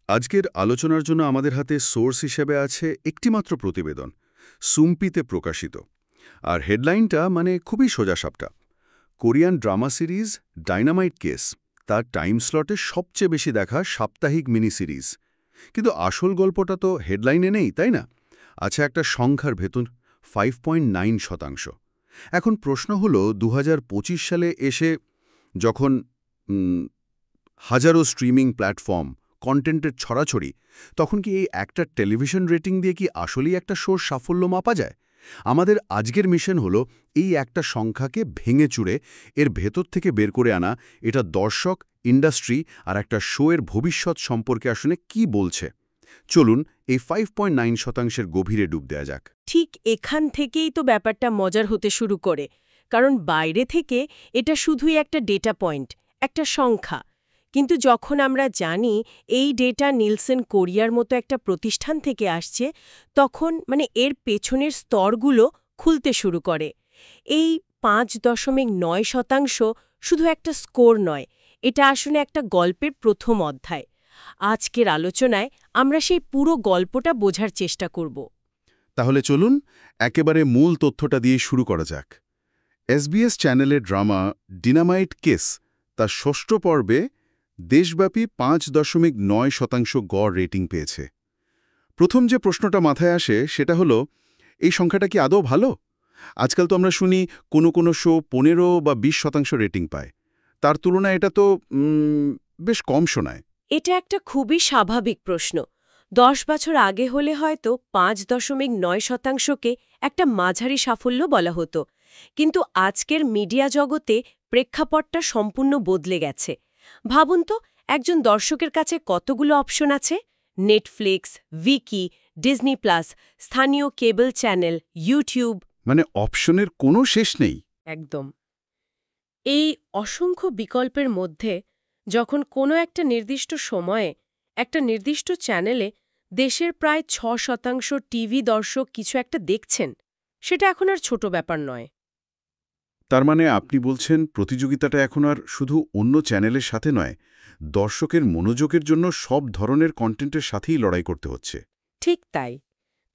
আজকের আলোচনার জন্য আমাদের হাতে সোর্স হিসেবে আছে একটিমাত্র প্রতিবেদন, সুম্পিতে প্রকাশিত। আর হেডলাইনটা খুবই সোজাসাপটা। Korean drama series dynamite kiss তার টাইম স্লটে সবচেয়ে বেশি দেখা সাপ্তাহিক মিনি সিরিজ। কিন্তু আসল গল্পটা তো হেডলাইনে নেই, তাই না? আছে একটা সংখ্যার ভেতর 5.9%। এখন প্রশ্ন হলো 2025 সালে এসে যখন হাজারো স্ট্রিমিং প্ল্যাটফর্ম, কন্টেন্টের ছড়াছড়ি, তখন কি এই একটা টেলিভিশন রেটিং দিয়ে কি আসলেই একটা শোর সাফল্য মাপা যায়? আমাদের আজকের মিশন হলো এই একটা সংখ্যাকে ভেঙে চুড়ে এর ভেতর থেকে বের করে আনা, এটা দর্শক, ইন্ডাস্ট্রি আর একটা শোয়ের ভবিষ্যৎ সম্পর্কে আসলে কি বলছে। চলুন এই 5.9%-এর গভীরে ডুব দেয়া যাক। ঠিক এখান থেকেই তো ব্যাপারটা মজার হতে শুরু করে, কারণ বাইরে থেকে এটা শুধুই একটা ডেটা পয়েন্ট, একটা সংখ্যা। কিন্তু যখন আমরা জানি এই ডেটা নিলসেন কোরিয়ার মতো একটা প্রতিষ্ঠান থেকে আসছে, তখন এর পেছনের স্তরগুলো খুলতে শুরু করে। এই 5.9% শুধু একটা স্কোর নয়, এটা আসলে একটা গল্পের প্রথম অধ্যায়। আজকের আলোচনায় আমরা সেই পুরো গল্পটা বোঝার চেষ্টা করব। তাহলে চলুন একেবারে মূল তথ্যটা দিয়ে শুরু করা যাক। SBS চ্যানেলের ড্রামা ডিনামাইট কেস তার ষষ্ঠ পর্বে দেশব্যাপী 5.9% গড় রেটিং পেয়েছে। প্রথম যে প্রশ্নটা মাথায় আসে সেটা হলো, এই সংখ্যাটা কি আদৌ ভালো? আজকাল তো আমরা শুনি কোনো শো 15 বা 20% রেটিং পায়। তার তুলনায় এটা তো বেশ কম শোনায়। এটা একটা খুবই স্বাভাবিক প্রশ্ন। 10 বছর আগে হলে হয়তো 5.9%কে একটা মাঝারি সাফল্য বলা হতো। কিন্তু আজকের মিডিয়া জগতে প্রেক্ষাপটটা সম্পূর্ণ বদলে গেছে। ভাবুন তো, একজন দর্শকের কাছে কতগুলো অপশন আছে: নেটফ্লিক্স, ভিকি, ডিজনি প্লাস, স্থানীয় কেবল চ্যানেল, ইউটিউব। অপশনের কোনো শেষ নেই। একদম। এই অসংখ্য বিকল্পের মধ্যে যখন কোনো একটা নির্দিষ্ট সময়ে একটা নির্দিষ্ট চ্যানেলে দেশের প্রায় 6% টিভি দর্শক কিছু একটা দেখছেন, সেটা এখন আর ছোট ব্যাপার নয়। তার আপনি বলছেন প্রতিযোগিতাটা এখন আর শুধু অন্য চ্যানেলের সাথে নয়, দর্শকের মনোযোগের জন্য সব ধরনের কন্টেন্টের সাথেই লড়াই করতে হচ্ছে। ঠিক তাই।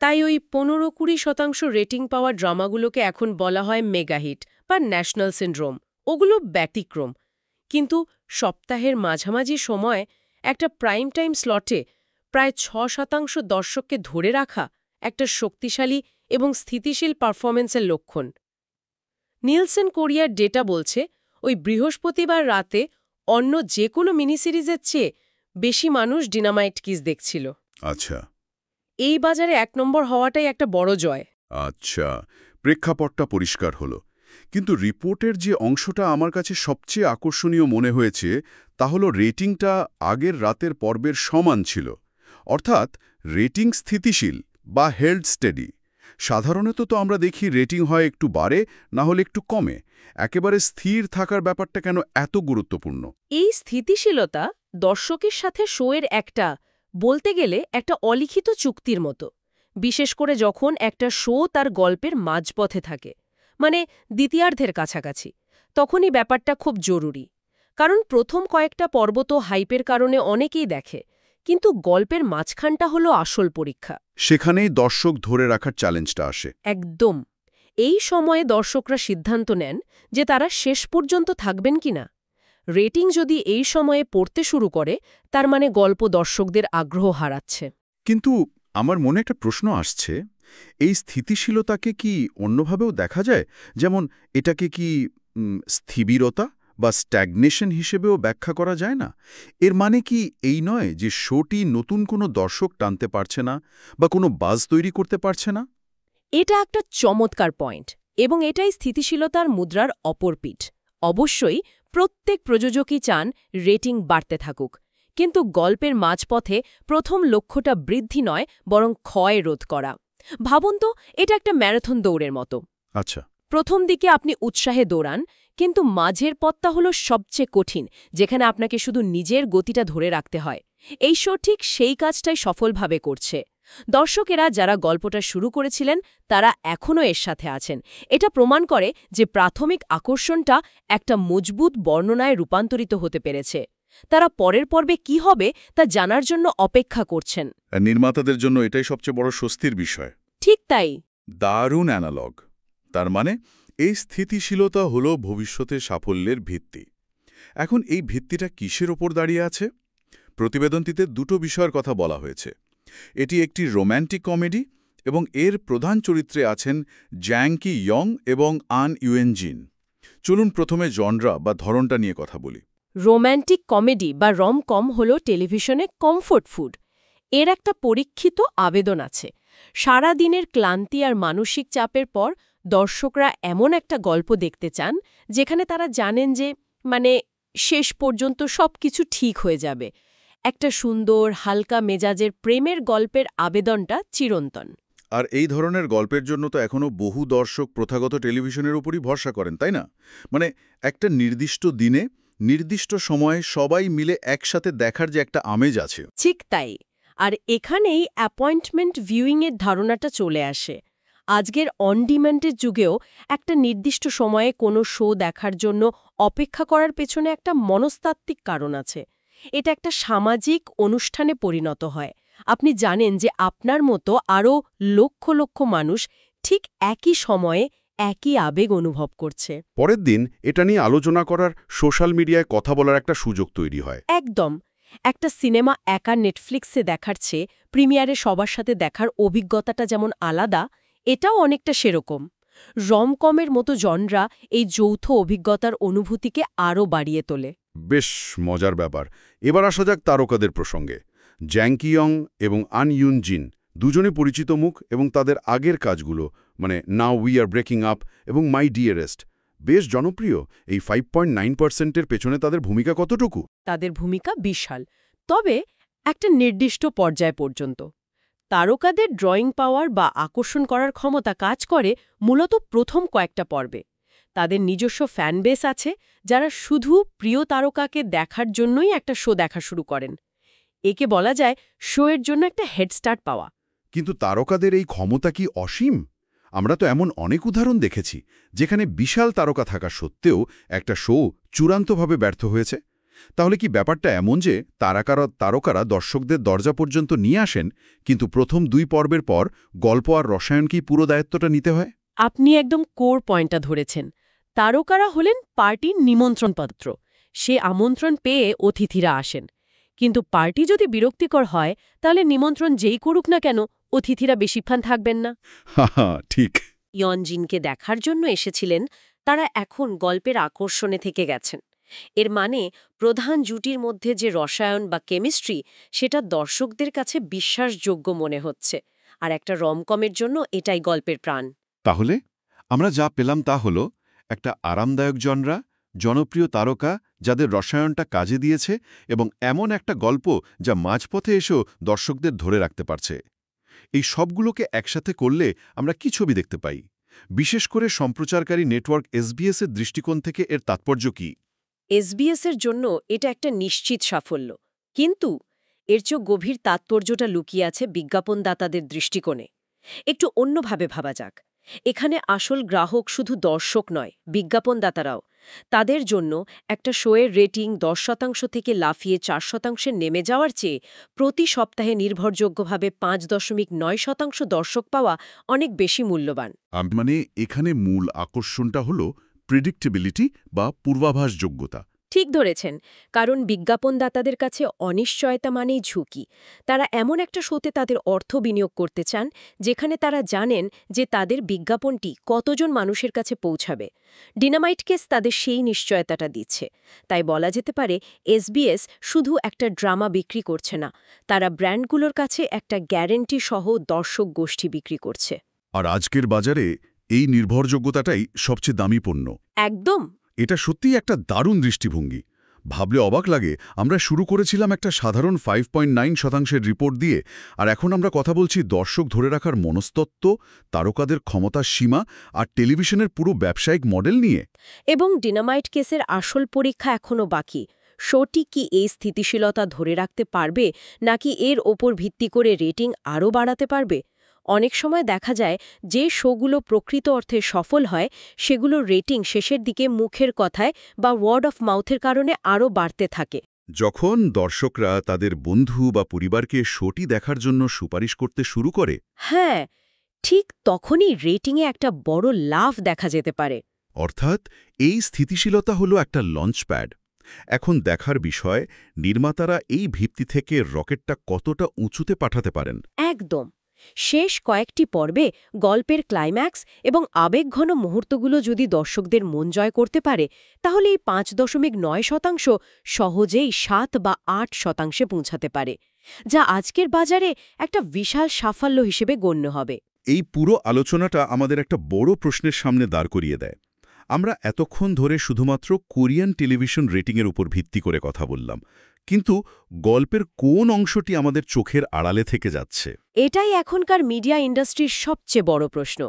তাই ওই 15-20% রেটিং পাওয়া ড্রামাগুলোকে এখন বলা হয় মেগাহিট বা ন্যাশনাল সিন্ড্রোম। ওগুলো ব্যতিক্রম। কিন্তু সপ্তাহের মাঝামাঝি সময় একটা প্রাইম টাইম স্লটে প্রায় 6% দর্শককে ধরে রাখা একটা শক্তিশালী এবং স্থিতিশীল পারফরমেন্সের লক্ষণ। নিলসেন কোরিয়ার ডেটা বলছে, ওই বৃহস্পতিবার রাতে অন্য যে কোনো মিনি সিরিজের চেয়ে বেশি মানুষ ডিনামাইট কিস দেখছিল। আচ্ছা এই বাজারে 1 নম্বর হওয়াটাই একটা বড় জয়। আচ্ছা, প্রেক্ষাপটটা পরিষ্কার হলো। কিন্তু রিপোর্টের যে অংশটা আমার কাছে সবচেয়ে আকর্ষণীয় মনে হয়েছে তা হলো রেটিংটা আগের রাতের পর্বের সমান ছিল। অর্থাৎ রেটিং স্থিতিশীল বা হেল্ড স্টেডি। সাধারণত তো আমরা দেখি রেটিং হয় একটু বাড়ে, না হলে একটু কমে। একেবারে স্থির থাকার ব্যাপারটা কেন এত গুরুত্বপূর্ণ? এই স্থিতিশীলতা দর্শকের সাথে শোয়ের বলতে গেলে একটা অলিখিত চুক্তির মতো। বিশেষ করে যখন একটা শো তার গল্পের মাঝপথে থাকে, দ্বিতীয়ার্ধের কাছাকাছি, তখনই ব্যাপারটা খুব জরুরি। কারণ প্রথম কয়েকটা পর্ব তো হাইপের কারণে অনেকেই দেখে, কিন্তু গল্পের মাঝখানটা হলো আসল পরীক্ষা। সেখানেই দর্শক ধরে রাখার চ্যালেঞ্জটা আসে। একদম। এই সময়ে দর্শকরা সিদ্ধান্ত নেন যে তারা শেষ পর্যন্ত থাকবেন কিনা। রেটিং যদি এই সময়ে পড়তে শুরু করে, তার গল্প দর্শকদের আগ্রহ হারাচ্ছে। কিন্তু আমার মনে একটা প্রশ্ন আসছে, এই স্থিতিশীলতাকে কি অন্যভাবেও দেখা যায়? যেমন এটাকে কি স্থিবিরতা বা স্ট্যাগনেশন হিসেবেও ব্যাখ্যা করা যায় না? এর মানে কি এই নয় যে শোটি নতুন কোনো দর্শক টানতে পারছে না বা কোনো বাজ তৈরি করতে পারছে না? এটা একটা চমৎকার পয়েন্ট, এবং এটাই স্থিতিশীলতার মুদ্রার অপর পিঠ। অবশ্যই প্রত্যেক প্রযোজকই চান রেটিং বাড়তে থাকুক, কিন্তু গল্পের মাঝপথে প্রথম লক্ষ্যটা বৃদ্ধি নয়, বরং ক্ষয় রোধ করা। ভাবুন তো, এটা একটা ম্যারাথন দৌড়ের মতো। আচ্ছা। প্রথম দিকে আপনি উৎসাহে দৌড়ান, কিন্তু মাঝের পথটা হলো সবচেয়ে কঠিন, যেখানে আপনাকে শুধু নিজের গতিটা ধরে রাখতে হয়। এই শো ঠিক সেই কাজটাই সফলভাবে করছে। দর্শকেরা যারা গল্পটা শুরু করেছিলেন, তারা এখনও এর সাথে আছেন। এটা প্রমাণ করে যে প্রাথমিক আকর্ষণটা একটা মজবুত বর্ণনায় রূপান্তরিত হতে পেরেছে। তারা পরের পর্বে কি হবে তা জানার জন্য অপেক্ষা করছেন। আর নির্মাতাদের জন্য এটাই সবচেয়ে বড় স্বস্তির বিষয়। ঠিক তাই। দারুণ অ্যানালগ। তার মানে এই স্থিতিশীলতা হল ভবিষ্যতের সাফল্যের ভিত্তি। এখন এই ভিত্তিটা কিসের ওপর দাঁড়িয়ে আছে? প্রতিবেদনটিতে দুটো বিষয়ের কথা বলা হয়েছে। এটি একটি রোম্যান্টিক কমেডি এবং এর প্রধান চরিত্রে আছেন জ্যাং কি ইয়ং এবং আন ইউয়েন জিন। চলুন প্রথমে জনরা বা ধরনটা নিয়ে কথা বলি। রোম্যান্টিক কমেডি বা রম-কম হল টেলিভিশনে কমফোর্ট ফুড। এর একটা পরীক্ষিত আবেদন আছে। সারা দিনের ক্লান্তি আর মানসিক চাপের পর দর্শকরা এমন একটা গল্প দেখতে চান যেখানে তারা জানেন যে শেষ পর্যন্ত সবকিছু ঠিক হয়ে যাবে। একটা সুন্দর হালকা মেজাজের প্রেমের গল্পের আবেদনটা চিরন্তন। আর এই ধরনের গল্পের জন্য তো এখনও বহু দর্শক প্রথাগত টেলিভিশনের উপরই ভরসা করেন, তাই না? একটা নির্দিষ্ট দিনে নির্দিষ্ট সময়ে সবাই মিলে একসাথে দেখার যে একটা আমেজ আছে। ঠিক তাই। আর এখানেই অ্যাপয়েন্টমেন্ট ভিউইংয়ের ধারণাটা চলে আসে। আজকের অন ডিম্যান্ডের যুগেও একটা নির্দিষ্ট সময়ে কোনো শো দেখার জন্য অপেক্ষা করার পেছনে একটা মনস্তাত্ত্বিক কারণ আছে। এটা একটা সামাজিক অনুষ্ঠানে পরিণত হয়। আপনি জানেন যে আপনার মতো আরও লক্ষ লক্ষ মানুষ ঠিক একই সময়ে একই আবেগ অনুভব করছে। পরের দিন এটা নিয়ে আলোচনা করার, সোশ্যাল মিডিয়ায় কথা বলার একটা সুযোগ তৈরি হয়। একদম। একটা সিনেমা একা নেটফ্লিক্সে দেখার চেয়ে প্রিমিয়ারে সবার সাথে দেখার অভিজ্ঞতাটা যেমন আলাদা, এটাও অনেকটা সেরকম। রমকমের মতো জনরা এই যৌথ অভিজ্ঞতার অনুভূতিকে আরও বাড়িয়ে তোলে। বেশ মজার ব্যাপার। এবার আসা যাক তারকাদের প্রসঙ্গে। জ্যাং কি ইয়ং এবং আন ইউন জিন দুজনে পরিচিত মুখ এবং তাদের আগের কাজগুলো now we are breaking up এবং মাই ডিয়ারেস্ট বেশ জনপ্রিয়। এই 5.9%-এর পেছনে তাদের ভূমিকা কতটুকু? তাদের ভূমিকা বিশাল, তবে একটা নির্দিষ্ট পর্যায় পর্যন্ত। তারকাদের ড্রয়িং পাওয়ার বা আকর্ষণ করার ক্ষমতা কাজ করে মূলত প্রথম কয়েকটা পর্বে। তাদের নিজস্ব ফ্যান বেস আছে যারা শুধু প্রিয় তারকাকে দেখার জন্যই একটা শো দেখা শুরু করেন। একে বলা যায় শোয়ের জন্য একটা হেডস্টার্ট পাওয়া। কিন্তু তারকাদের এই ক্ষমতা কি অসীম? আমরা তো এমন অনেক উদাহরণ দেখেছি যেখানে বিশাল তারকা থাকা সত্ত্বেও একটা শো চূড়ান্তভাবে ব্যর্থ হয়েছে। তাহলে কি ব্যাপারটা এমন যে তারকারা দর্শকদের দরজা পর্যন্ত নিয়ে আসেন, কিন্তু প্রথম 2 পর্বের পর গল্প আর রসায়নকেই পুরো দায়িত্বটা নিতে হয়? আপনি একদম কোর পয়েন্টটা ধরেছেন। তারকারা হলেন পার্টির নিমন্ত্রণপত্র। সে আমন্ত্রণ পেয়ে অতিথিরা আসেন। কিন্তু পার্টি যদি বিরক্তিকর হয়, তাহলে নিমন্ত্রণ যেই করুক না কেন, অতিথিরা বেশিক্ষণ থাকবেন না। হা, ঠিক। ইয়নজিনকে দেখার জন্য এসেছিলেন, তারা এখন গল্পের আকর্ষণে থেকে গেছেন। এর মানে প্রধান জুটির মধ্যে যে রসায়ন বা কেমিস্ট্রি, সেটা দর্শকদের কাছে বিশ্বাসযোগ্য মনে হচ্ছে। আর একটা রমকমের জন্য এটাই গল্পের প্রাণ। তাহলে আমরা যা পেলাম তা হল একটা আরামদায়ক জনরা, জনপ্রিয় তারকা যাদের রসায়নটা কাজে দিয়েছে, এবং এমন একটা গল্প যা মাঝপথে এসেও দর্শকদের ধরে রাখতে পারছে। এই সবগুলোকে একসাথে করলে আমরা কি ছবি দেখতে পাই? বিশেষ করে সম্প্রচারকারী নেটওয়ার্ক এসবিএস-এর দৃষ্টিকোণ থেকে এর তাৎপর্য কি? এসবিএস-এর জন্য এটা একটা নিশ্চিত সাফল্য, কিন্তু এর চেয়েও গভীর তাৎপর্যটা লুকিয়ে আছে বিজ্ঞাপনদাতাদের দৃষ্টিকোণে। একটু অন্যভাবে ভাবা যাক। এখানে আসল গ্রাহক শুধু দর্শক নয়, বিজ্ঞাপনদাতারাও। তাদের জন্য একটা শোয়ের রেটিং 10% থেকে লাফিয়ে 4%-এ নেমে যাওয়ার চেয়ে প্রতি সপ্তাহে নির্ভরযোগ্যভাবে 5.9% দর্শক পাওয়া অনেক বেশি মূল্যবান। এখানে মূল আকর্ষণটা হল প্রেডিক্টেবিলিটি বা পূর্বাভাসযোগ্যতা। ঠিক ধরেছেন, কারণ বিজ্ঞাপনদাতাদের কাছে অনিশ্চয়তা মানেই ঝুঁকি। তারা এমন একটা শোতে তাদের অর্থ বিনিয়োগ করতে চান যেখানে তারা জানেন যে তাদের বিজ্ঞাপনটি কতজন মানুষের কাছে পৌঁছাবে। ডিনামাইট কেস তাদের সেই নিশ্চয়তাটা দিচ্ছে। তাই বলা যেতে পারে এসবিএস শুধু একটা ড্রামা বিক্রি করছে না, তারা ব্র্যান্ডগুলোর কাছে একটা গ্যারেন্টি সহ দর্শক গোষ্ঠী বিক্রি করছে। আর আজকের বাজারে এই নির্ভরযোগ্যতাটাই সবচেয়ে দামি পণ্য। একদম। এটা সত্যিই একটা দারুণ দৃষ্টিভঙ্গি। ভাবলে অবাক লাগে, আমরা শুরু করেছিলাম একটা সাধারণ 5.9% রিপোর্ট দিয়ে, আর এখন আমরা কথা বলছি দর্শক ধরে রাখার মনস্তত্ত্ব, তারকাদের ক্ষমতার সীমা আর টেলিভিশনের পুরো ব্যবসায়িক মডেল নিয়ে। এবং ডিনামাইট কেসের আসল পরীক্ষা এখনও বাকি। শোটি কি এই স্থিতিশীলতা ধরে রাখতে পারবে, নাকি এর ওপর ভিত্তি করে রেটিং আরও বাড়াতে পারবে? অনেক সময় দেখা যায় যে শোগুলো প্রকৃত অর্থে সফল হয়, সেগুলোর রেটিং শেষের দিকে মুখের কথায় বা ওয়ার্ড অফ মাউথের কারণে আরও বাড়তে থাকে। যখন দর্শকরা তাদের বন্ধু বা পরিবারকে শোটি দেখার জন্য সুপারিশ করতে শুরু করে, হ্যাঁ, ঠিক তখনই রেটিংয়ে একটা বড় লাফ দেখা যেতে পারে। অর্থাৎ এই স্থিতিশীলতা হলো একটা লঞ্চপ্যাড। এখন দেখার বিষয় নির্মাতারা এই ভিত্তি থেকে রকেটটা কতটা উঁচুতে পাঠাতে পারেন। একদম। শেষ কয়েকটি পর্বে গল্পের ক্লাইম্যাক্স এবং আবেগঘন মুহূর্তগুলো যদি দর্শকদের মন জয় করতে পারে, তাহলে এই ৫.৯% সহজেই ৭ বা ৮% পৌঁছাতে পারে, যা আজকের বাজারে একটা বিশাল সাফল্য হিসেবে গণ্য হবে। এই পুরো আলোচনাটা আমাদের একটা বড় প্রশ্নের সামনে দাঁড় করিয়ে দেয়। আমরা এতক্ষণ ধরে শুধুমাত্র কোরিয়ান টেলিভিশন রেটিংয়ের উপর ভিত্তি করে কথা বললাম, কিন্তু গল্পের কোন অংশটি আমাদের চোখের আড়ালে থেকে যাচ্ছে? এটাই এখনকার মিডিয়া ইন্ডাস্ট্রির সবচেয়ে বড় প্রশ্ন।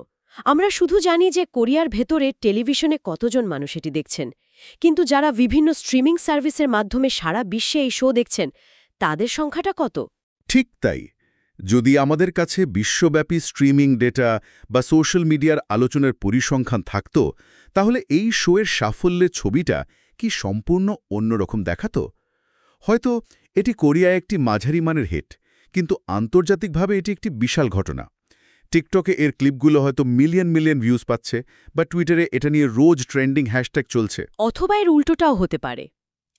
আমরা শুধু জানি যে কোরিয়ার ভেতরে টেলিভিশনে কতজন মানুষ এটি দেখছেন, কিন্তু যারা বিভিন্ন স্ট্রিমিং সার্ভিসের মাধ্যমে সারা বিশ্বে এই শো দেখছেন, তাদের সংখ্যাটা কত? ঠিক তাই। যদি আমাদের কাছে বিশ্বব্যাপী স্ট্রিমিং ডেটা বা সোশ্যাল মিডিয়ার আলোচনার পরিসংখ্যান থাকত, তাহলে এই শোয়ের সাফল্যের ছবিটা কি সম্পূর্ণ অন্যরকম দেখাতো? হয়তো এটি কোরিয়ায় একটি মাঝারি মানের হিট, কিন্তু আন্তর্জাতিকভাবে এটি একটি বিশাল ঘটনা। টিকটকে এর ক্লিপগুলো হয়তো মিলিয়ন মিলিয়ন ভিউজ পাচ্ছে, বা টুইটারে এটা নিয়ে রোজ ট্রেন্ডিং হ্যাশট্যাগ চলছে। অথবা এর উল্টোটাও হতে পারে।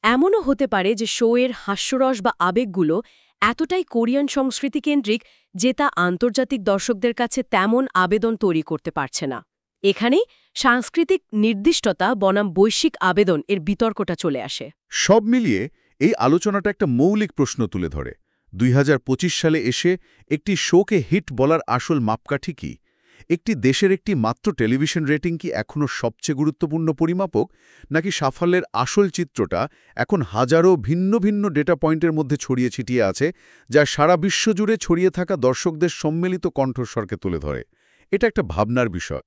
এমনও হতে পারে যে শোয়ের হাস্যরস বা আবেগগুলো এতটাই কোরিয়ান সংস্কৃতি কেন্দ্রিক যে তা আন্তর্জাতিক দর্শকদের কাছে তেমন আবেদন তৈরি করতে পারছে না। এখানেই সাংস্কৃতিক নির্দিষ্টতা বনাম বৈশ্বিক আবেদন এর বিতর্কটা চলে আসে। সব মিলিয়ে এই আলোচনাটা একটা মৌলিক প্রশ্ন তুলে ধরে। 2025 সালে এসে একটি শোকে হিট বলার আসল মাপকাঠি কি? একটি দেশের একটি মাত্র টেলিভিশন রেটিং কি এখনও সবচেয়ে গুরুত্বপূর্ণ পরিমাপক, নাকি সাফল্যের আসল চিত্রটা এখন হাজারো ভিন্ন ভিন্ন ডেটা পয়েন্টের মধ্যে ছড়িয়ে ছিটিয়ে আছে, যা সারা বিশ্বজুড়ে ছড়িয়ে থাকা দর্শকদের সম্মিলিত কণ্ঠস্বরকে তুলে ধরে? এটা একটা ভাবনার বিষয়।